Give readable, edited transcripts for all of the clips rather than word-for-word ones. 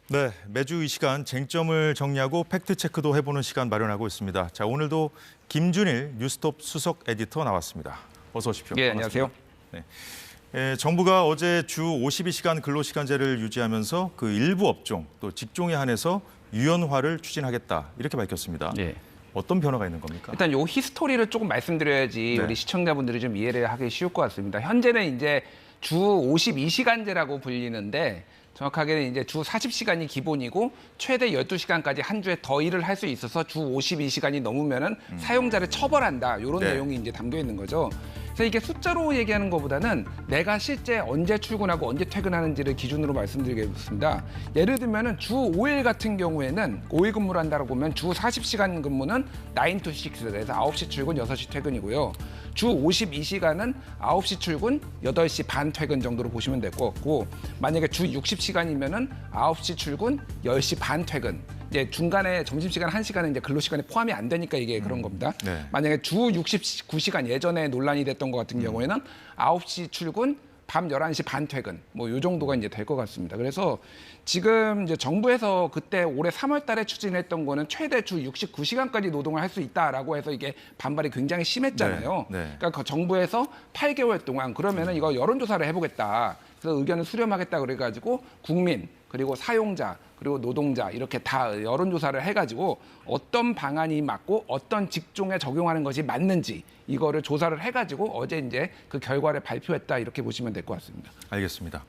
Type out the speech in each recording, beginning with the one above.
네, 매주 이 시간 쟁점을 정리하고 팩트체크도 해보는 시간 마련하고 있습니다. 자, 오늘도 김준일 뉴스톱 수석 에디터 나왔습니다. 어서 오십시오. 예, 안녕하세요. 네. 정부가 어제 주 52시간 근로시간제를 유지하면서 그 일부 업종 또 직종에 한해서 유연화를 추진하겠다 이렇게 밝혔습니다. 예. 어떤 변화가 있는 겁니까? 일단 요 히스토리를 조금 말씀드려야지 네. 우리 시청자분들이 좀 이해를 하기 쉬울 것 같습니다. 현재는 이제 주 52시간제라고 불리는데 정확하게는 이제 주 40시간이 기본이고 최대 12시간까지 한 주에 더 일을 할 수 있어서 주 52시간이 넘으면은 사용자를 처벌한다. 이런 네. 내용이 이제 담겨 있는 거죠. 그래서 이게 숫자로 얘기하는 것보다는 내가 실제 언제 출근하고 언제 퇴근하는지를 기준으로 말씀드리겠습니다. 예를 들면은 주 5일 같은 경우에는 5일 근무를 한다고 보면 주 40시간 근무는 9 to 6에서 9시 출근, 6시 퇴근이고요. 주 52시간은 9시 출근, 8시 반 퇴근 정도로 보시면 될 것 같고 만약에 주 60시간이면은 9시 출근, 10시 반 퇴근. 이제 중간에 점심시간 1시간은 이제 근로시간에 포함이 안 되니까 이게 그런 겁니다. 네. 만약에 주 69시간 예전에 논란이 됐던 것 같은 경우에는 9시 출근, 밤 11시 반 퇴근 뭐 요 정도가 이제 될 것 같습니다. 그래서 지금 이제 정부에서 그때 올해 3월 달에 추진했던 거는 최대 주 69시간까지 노동을 할 수 있다라고 해서 이게 반발이 굉장히 심했잖아요. 네, 네. 그러니까 그 정부에서 8개월 동안 그러면은 이거 여론조사를 해보겠다. 그래서 의견을 수렴하겠다 그래가지고 국민 그리고 사용자 그리고 노동자 이렇게 다 여론조사를 해가지고 어떤 방안이 맞고 어떤 직종에 적용하는 것이 맞는지 이거를 조사를 해가지고 어제 이제 그 결과를 발표했다 이렇게 보시면 될 것 같습니다. 알겠습니다.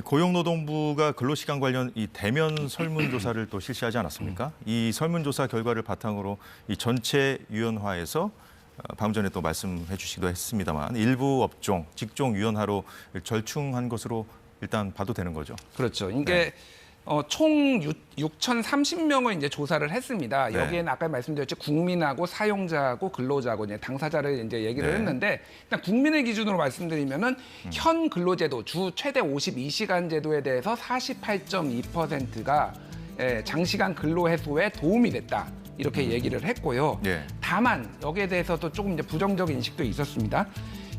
고용노동부가 근로시간 관련 이 대면 설문조사를 또 실시하지 않았습니까? 이 설문조사 결과를 바탕으로 이 전체 유연화에서 방금 전에 또 말씀해 주시기도 했습니다만 일부 업종, 직종 유연화로 절충한 것으로 일단 봐도 되는 거죠. 그렇죠. 이게 총 6,030명을 이제 조사를 했습니다. 네. 여기에는 아까 말씀드렸죠. 국민하고 사용자하고 근로자하고 이제 당사자를 이제 얘기를 네. 했는데 일단 국민의 기준으로 말씀드리면은 현 근로제도 주 최대 52시간 제도에 대해서 48.2%가 장시간 근로 해소에 도움이 됐다. 이렇게 얘기를 했고요. 네. 다만 여기에 대해서도 조금 이제 부정적 인식도 있었습니다.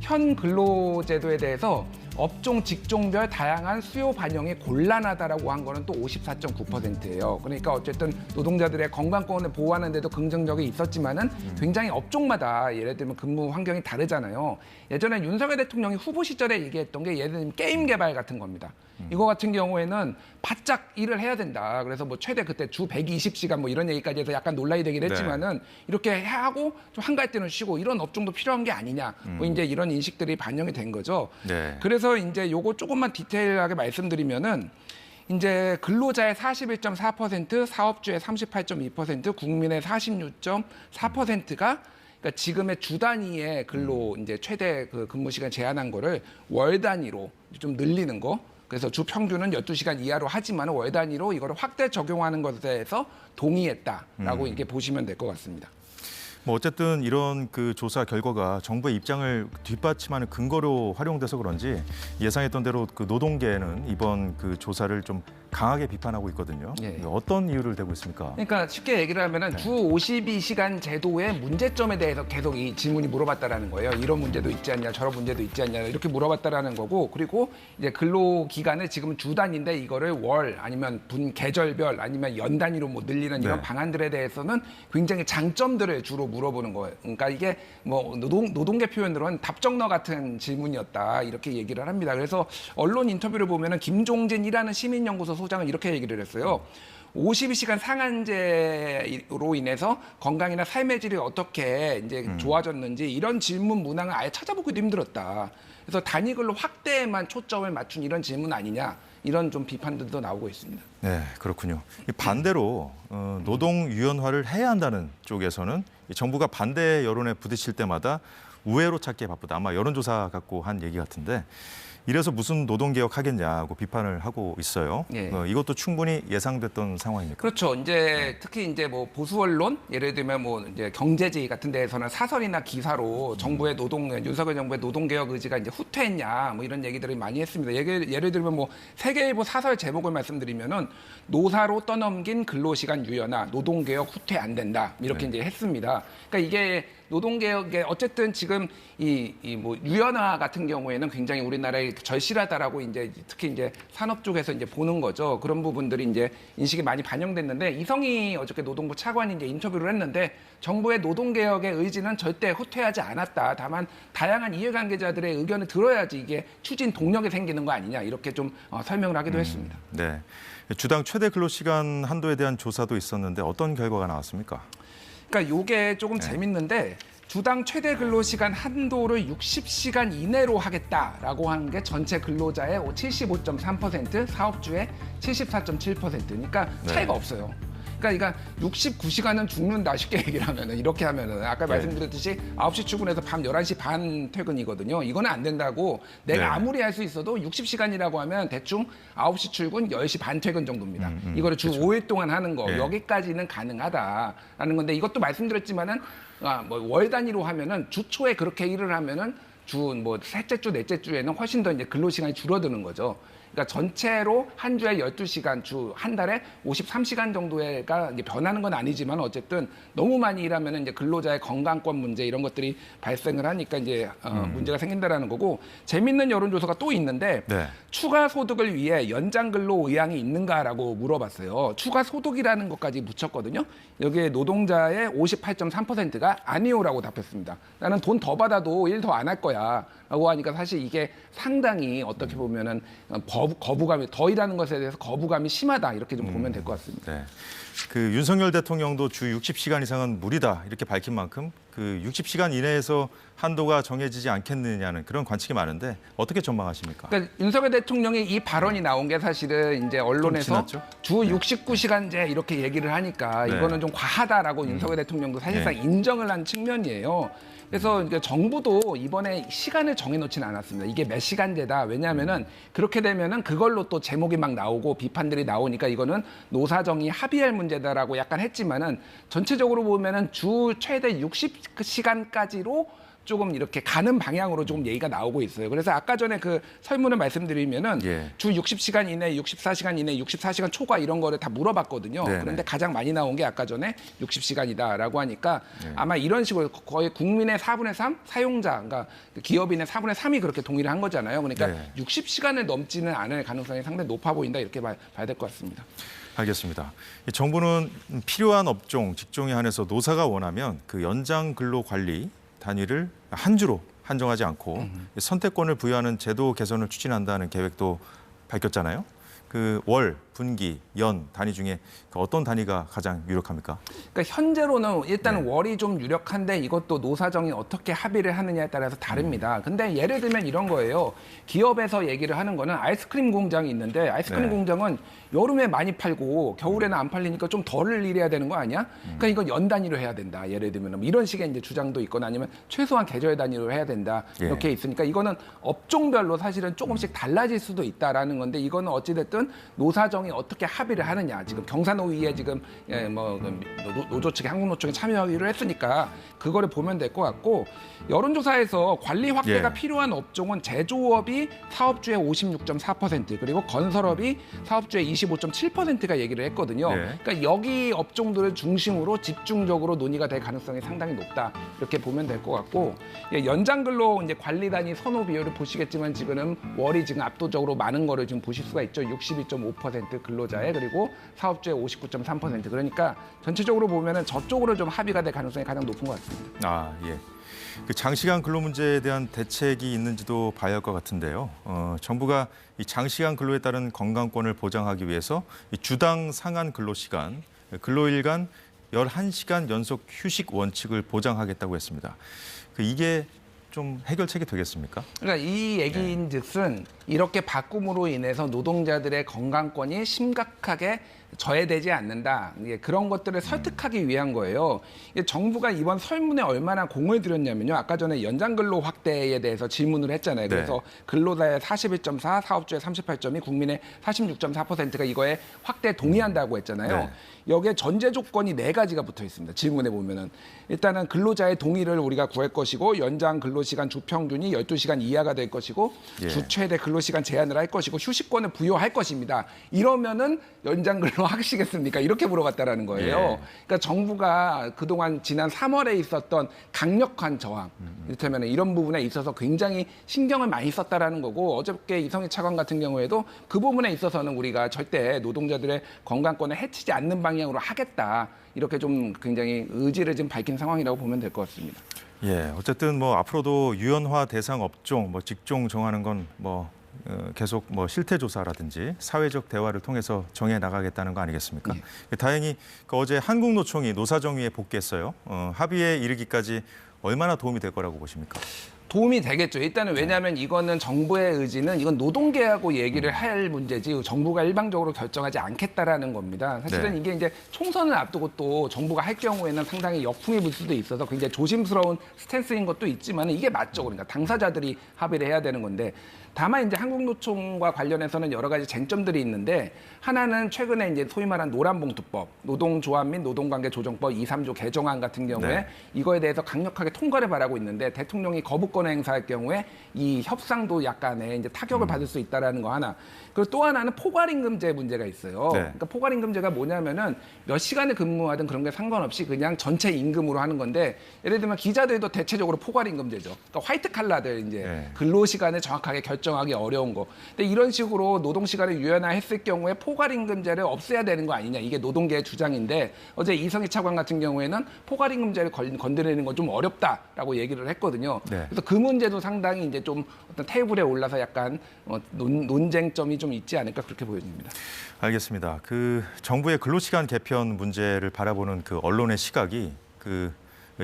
현 근로제도에 대해서 업종, 직종별 다양한 수요 반영이 곤란하다라고 한 거는 또 54.9%예요. 그러니까 어쨌든 노동자들의 건강권을 보호하는 데도 긍정적이 있었지만은 굉장히 업종마다 예를 들면 근무 환경이 다르잖아요. 예전에 윤석열 대통령이 후보 시절에 얘기했던 게 예를 들면 게임 개발 같은 겁니다. 이거 같은 경우에는 바짝 일을 해야 된다. 그래서 뭐 최대 그때 주 120시간 뭐 이런 얘기까지 해서 약간 논란이 되긴 했지만은 이렇게 하고 좀 한가할 때는 쉬고 이런 업종도 필요한 게 아니냐. 뭐 이제 이런 인식들이 반영이 된 거죠. 네. 그래서 이제 요거 조금만 디테일하게 말씀드리면은 이제 근로자의 41.4%, 사업주의 38.2%, 국민의 46.4%가 그러니까 지금의 주 단위의 근로 이제 최대 그 근무 시간 제한한 거를 월 단위로 좀 늘리는 거. 그래서 주 평균은 12시간 이하로 하지만 월 단위로 이거를 확대 적용하는 것에 대해서 동의했다라고 이렇게 보시면 될 것 같습니다. 뭐 어쨌든 이런 그 조사 결과가 정부의 입장을 뒷받침하는 근거로 활용돼서 그런지 예상했던 대로 그 노동계는 이번 그 조사를 좀 강하게 비판하고 있거든요. 예. 어떤 이유를 대고 있습니까? 그러니까 쉽게 얘기를 하면은 주 52시간 제도의 문제점에 대해서 계속 이 질문이 물어봤다라는 거예요. 이런 문제도 있지 않냐, 저런 문제도 있지 않냐 이렇게 물어봤다라는 거고 그리고 이제 근로 기간을 지금 주 단위인데 이거를 월 아니면 분 계절별 아니면 연 단위로 뭐 늘리는 이런 네. 방안들에 대해서는 굉장히 장점들을 주로 물어보는 거예요. 그러니까 이게 뭐 노동계 표현으로는 답정너 같은 질문이었다 이렇게 얘기를 합니다. 그래서 언론 인터뷰를 보면은 김종진이라는 시민연구소 소장은 이렇게 얘기를 했어요. 52시간 상한제로 인해서 건강이나 삶의 질이 어떻게 이제 좋아졌는지 이런 질문 문항을 아예 찾아보기도 힘들었다. 그래서 단위 근로 확대에만 초점을 맞춘 이런 질문 아니냐 이런 좀 비판들도 나오고 있습니다. 네, 그렇군요. 반대로 노동 유연화를 해야 한다는 쪽에서는 정부가 반대 여론에 부딪힐 때마다 우회로 찾기에 바쁘다. 아마 여론조사 갖고 한 얘기 같은데 이래서 무슨 노동개혁 하겠냐고 비판을 하고 있어요. 예. 이것도 충분히 예상됐던 상황입니까? 그렇죠. 이제 특히 이제 뭐 보수 언론 예를 들면 뭐 이제 경제지 같은 데에서는 사설이나 기사로 정부의 윤석열 정부의 노동개혁 의지가 이제 후퇴했냐 뭐 이런 얘기들을 많이 했습니다. 예를 들면 뭐 세계일보 사설 제목을 말씀드리면은 노사로 떠넘긴 근로시간 유연화, 노동개혁 후퇴 안 된다 이렇게 이제 했습니다. 그러니까 이게 노동개혁에 어쨌든 지금 이 뭐 유연화 같은 경우에는 굉장히 우리나라에 절실하다라고 이제 특히 이제 산업 쪽에서 이제 보는 거죠. 그런 부분들이 이제 인식이 많이 반영됐는데 이성희 어저께 노동부 차관이 이제 인터뷰를 했는데 정부의 노동개혁의 의지는 절대 후퇴하지 않았다. 다만 다양한 이해관계자들의 의견을 들어야지 이게 추진 동력이 생기는 거 아니냐 이렇게 좀 설명을 하기도 했습니다. 네. 주당 최대 근로시간 한도에 대한 조사도 있었는데 어떤 결과가 나왔습니까? 그러니까 요게 조금 재밌는데 주당 최대 근로시간 한도를 60시간 이내로 하겠다라고 하는 게 전체 근로자의 75.3%, 사업주의 74.7%. 그러니까 차이가 없어요. 그러니까 69시간은 죽는다 쉽게 얘기를 하면은 이렇게 하면은 아까 말씀드렸듯이 9시 출근해서 밤 11시 반 퇴근이거든요. 이거는 안 된다고 내가 아무리 할 수 있어도 60시간이라고 하면 대충 9시 출근 10시 반 퇴근 정도입니다. 이거를 주 5일 동안 하는 거 여기까지는 가능하다라는 건데 이것도 말씀드렸지만은 뭐 월 단위로 하면은 주 초에 그렇게 일을 하면은 주 뭐 셋째 주, 넷째 주에는 훨씬 더 이제 근로시간이 줄어드는 거죠. 그러니까 전체로 한 주에 12시간, 주 한 달에 53시간 정도가 이제 변하는 건 아니지만 어쨌든 너무 많이 일하면 이제 근로자의 건강권 문제 이런 것들이 발생을 하니까 이제 문제가 생긴다라는 거고 재밌는 여론조사가 또 있는데 추가 소득을 위해 연장 근로 의향이 있는가라고 물어봤어요. 추가 소득이라는 것까지 붙였거든요. 여기에 노동자의 58.3%가 아니오라고 답했습니다. 나는 돈 더 받아도 일 더 안 할 거야라고 하니까 사실 이게 상당히 어떻게 보면은 거부감이 더 일하는 것에 대해서 거부감이 심하다 이렇게 좀 보면 될 것 같습니다. 네. 그 윤석열 대통령도 주 60시간 이상은 무리다 이렇게 밝힌 만큼 그 60시간 이내에서 한도가 정해지지 않겠느냐는 그런 관측이 많은데 어떻게 전망하십니까? 그러니까 윤석열 대통령이 이 발언이 나온 게 사실은 이제 언론에서 주 69시간제 이렇게 얘기를 하니까 이거는 좀 과하다라고 윤석열 대통령도 사실상 인정을 한 측면이에요. 그래서 이제 정부도 이번에 시간을 정해놓지는 않았습니다. 이게 몇 시간제다. 왜냐하면은 그렇게 되면은 그걸로 또 제목이 막 나오고 비판들이 나오니까 이거는 노사정이 합의할 문제다라고 약간 했지만은 전체적으로 보면은 주 최대 60시간까지로 조금 이렇게 가는 방향으로 조금 얘기가 나오고 있어요. 그래서 아까 전에 그 설문을 말씀드리면은 주 60시간 이내, 64시간 이내, 64시간 초과 이런 거를 다 물어봤거든요. 그런데 가장 많이 나온 게 아까 전에 60시간이다라고 하니까 아마 이런 식으로 거의 국민의 4분의 3 사용자, 그러니까 기업인의 4분의 3이 그렇게 동의를 한 거잖아요. 그러니까 60시간을 넘지는 않을 가능성이 상당히 높아 보인다 이렇게 봐야 될 것 같습니다. 알겠습니다. 정부는 필요한 업종, 직종에 한해서 노사가 원하면 그 연장 근로 관리 단위를 한 주로 한정하지 않고 선택권을 부여하는 제도 개선을 추진한다는 계획도 밝혔잖아요. 그 월, 분기, 연 단위 중에 어떤 단위가 가장 유력합니까? 그러니까 현재로는 일단 월이 좀 유력한데 이것도 노사정이 어떻게 합의를 하느냐에 따라서 다릅니다. 근데 예를 들면 이런 거예요. 기업에서 얘기를 하는 거는 아이스크림 공장이 있는데 아이스크림 공장은 여름에 많이 팔고 겨울에는 안 팔리니까 좀 덜 일해야 되는 거 아니야? 그러니까 이건 연 단위로 해야 된다. 예를 들면 이런 식의 이제 주장도 있거나 아니면 최소한 계절 단위로 해야 된다. 이렇게 있으니까 이거는 업종별로 사실은 조금씩 달라질 수도 있다라는 건데 이거는 어찌됐든 노사정이 어떻게 합의를 하느냐. 지금 경사노위에 지금 노조 측에 한국노총에 참여하기로 했으니까 그거를 보면 될 것 같고 여론조사에서 관리 확대가 필요한 업종은 제조업이 사업주의 56.4% 그리고 건설업이 사업주의 25.7%가 얘기를 했거든요. 그러니까 여기 업종들을 중심으로 집중적으로 논의가 될 가능성이 상당히 높다. 이렇게 보면 될 것 같고 연장 근로 이제 관리 단위 선호 비율을 보시겠지만 지금은 월이 지금 압도적으로 많은 거를 지금 보실 수가 있죠. 62.5% 근로자의 그리고 사업주의 59.3% 그러니까 전체적으로 보면은 저쪽으로 좀 합의가 될 가능성이 가장 높은 것 같습니다. 아, 예. 그 장시간 근로 문제에 대한 대책이 있는지도 봐야 할 것 같은데요. 정부가 이 장시간 근로에 따른 건강권을 보장하기 위해서 이 주당 상한 근로시간, 근로일간 11시간 연속 휴식 원칙을 보장하겠다고 했습니다. 이게 좀 해결책이 되겠습니까? 그러니까 이 얘기인즉슨 이렇게 바꿈으로 인해서 노동자들의 건강권이 심각하게 저해되지 않는다. 그런 것들을 설득하기 위한 거예요. 정부가 이번 설문에 얼마나 공을 들였냐면요. 아까 전에 연장근로 확대에 대해서 질문을 했잖아요. 그래서 근로자의 41.4, 사업주의 38.2, 국민의 46.4%가 이거에 확대 동의한다고 했잖아요. 여기에 전제 조건이 4가지가 붙어 있습니다. 질문에 보면은 일단은 근로자의 동의를 우리가 구할 것이고 연장 근로시간 주 평균이 12시간 이하가 될 것이고 주 최대 근로시간 제한을 할 것이고 휴식권을 부여할 것입니다. 이러면은 연장 근로 걸로 하시겠습니까? 이렇게 물어봤다라는 거예요. 예. 그러니까 정부가 그동안 지난 3월에 있었던 강력한 저항, 이를테면 이런 부분에 있어서 굉장히 신경을 많이 썼다라는 거고 어저께 이성희 차관 같은 경우에도 그 부분에 있어서는 우리가 절대 노동자들의 건강권을 해치지 않는 방향으로 하겠다. 이렇게 좀 굉장히 의지를 지금 밝힌 상황이라고 보면 될 것 같습니다. 예, 어쨌든 뭐 앞으로도 유연화 대상 업종, 뭐 직종 정하는 건 계속 실태 조사라든지 사회적 대화를 통해서 정해 나가겠다는 거 아니겠습니까? 예. 다행히 어제 한국노총이 노사정의에 복귀했어요. 합의에 이르기까지 얼마나 도움이 될 거라고 보십니까? 도움이 되겠죠. 일단은 왜냐하면 이거는 정부의 의지는 이건 노동계하고 얘기를 할 문제지 정부가 일방적으로 결정하지 않겠다라는 겁니다. 사실은 네. 이게 이제 총선을 앞두고 또 정부가 할 경우에는 상당히 역풍이 불 수도 있어서 굉장히 조심스러운 스탠스인 것도 있지만 이게 맞죠. 그러니까 당사자들이 합의를 해야 되는 건데 다만 이제 한국노총과 관련해서는 여러 가지 쟁점들이 있는데 하나는 최근에 이제 소위 말한 노란봉투법, 노동조합 및 노동관계조정법 2, 3조 개정안 같은 경우에 네. 이거에 대해서 강력하게 통과를 바라고 있는데 대통령이 거부권을 행사할 경우에 이 협상도 약간의 이제 타격을 받을 수 있다라는 거 하나. 그리고 또 하나는 포괄임금제 문제가 있어요. 네. 그러니까 포괄임금제가 뭐냐면은 몇 시간을 근무하든 그런 게 상관없이 그냥 전체 임금으로 하는 건데 예를 들면 기자들도 대체적으로 포괄임금제죠. 그러니까 화이트 칼라들 이제 네. 근로 시간을 정확하게 결정하기 어려운 거. 근데 이런 식으로 노동 시간을 유연화했을 경우에 포괄임금제를 없애야 되는 거 아니냐. 이게 노동계의 주장인데 어제 이성희 차관 같은 경우에는 포괄임금제를 건드리는 건 좀 어렵다라고 얘기를 했거든요. 네. 그래서 그 문제도 상당히 이제 좀 어떤 테이블에 올라서 약간 논쟁점이 좀 있지 않을까 그렇게 보여집니다. 알겠습니다. 그 정부의 근로시간 개편 문제를 바라보는 그 언론의 시각이 그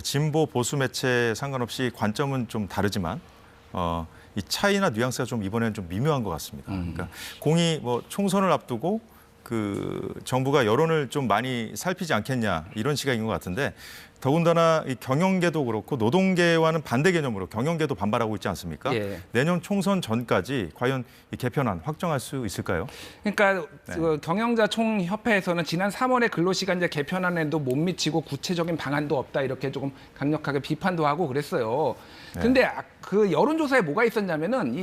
진보 보수 매체 상관없이 관점은 좀 다르지만 이 차이나 뉘앙스가 좀 이번에는 좀 미묘한 것 같습니다. 그러니까 공이 총선을 앞두고 그 정부가 여론을 좀 많이 살피지 않겠냐 이런 시각인 것 같은데 더군다나 이 경영계도 그렇고 노동계와는 반대 개념으로 경영계도 반발하고 있지 않습니까? 예. 내년 총선 전까지 과연 이 개편안 확정할 수 있을까요? 그러니까 네. 그 경영자 총협회에서는 지난 3월에 근로시간제 개편안에도 못 미치고 구체적인 방안도 없다 이렇게 조금 강력하게 비판도 하고 그랬어요. 근데 그 여론조사에 뭐가 있었냐면은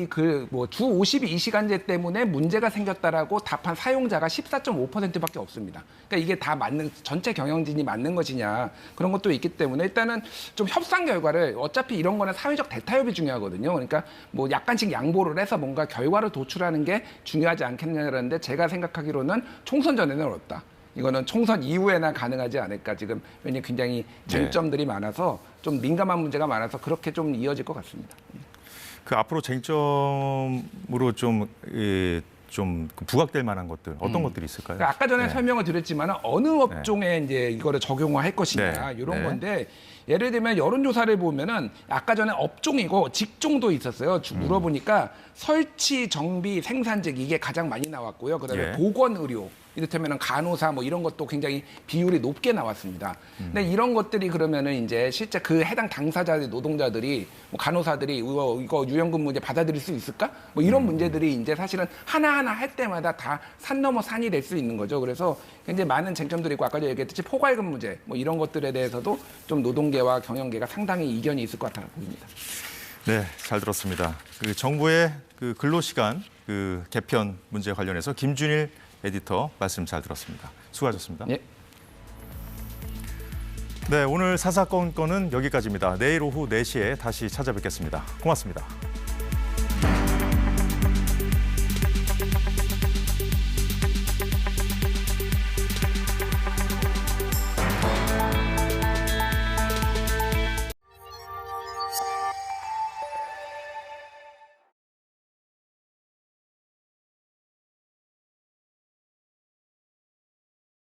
주 52시간제 때문에 문제가 생겼다라고 답한 사용자가 14.5%밖에 없습니다. 그러니까 이게 다 전체 경영진이 맞는 것이냐 그런 것도 있기 때문에 일단은 좀 협상 결과를 어차피 이런 거는 사회적 대타협이 중요하거든요. 그러니까 약간씩 양보를 해서 뭔가 결과를 도출하는 게 중요하지 않겠냐는데 제가 생각하기로는 총선 전에는 어렵다. 이거는 총선 이후에나 가능하지 않을까 지금 왜냐하면 굉장히 쟁점들이 많아서 좀 민감한 문제가 많아서 그렇게 좀 이어질 것 같습니다. 그 앞으로 쟁점으로 좀 부각될 만한 것들 어떤 것들이 있을까요? 그러니까 아까 전에 네. 설명을 드렸지만 어느 업종에 이제 이거를 적용할 것이냐 네. 이런 네. 건데 예를 들면 여론조사를 보면은 아까 전에 업종이고 직종도 있었어요. 물어보니까 설치, 정비, 생산직 이게 가장 많이 나왔고요. 그다음에 예. 보건, 의료 이를테면 간호사 이런 것도 굉장히 비율이 높게 나왔습니다. 근데 이런 것들이 그러면은 이제 실제 그 해당 당사자들 노동자들이 간호사들이 이거 유연근무 이제 받아들일 수 있을까? 이런 문제들이 이제 사실은 하나하나 할 때마다 다 산 넘어 산이 될 수 있는 거죠. 그래서 굉장히 많은 쟁점들이 있고 아까 전에 얘기했듯이 포괄근무제 이런 것들에 대해서도 좀 노동계와 경영계가 상당히 이견이 있을 것 같아 보입니다. 네, 잘 들었습니다. 그 정부의 그 근로시간 그 개편 문제 관련해서 김준일 에디터 말씀 잘 들었습니다. 수고하셨습니다. 예. 네, 오늘 사사건건은 여기까지입니다. 내일 오후 4시에 다시 찾아뵙겠습니다. 고맙습니다.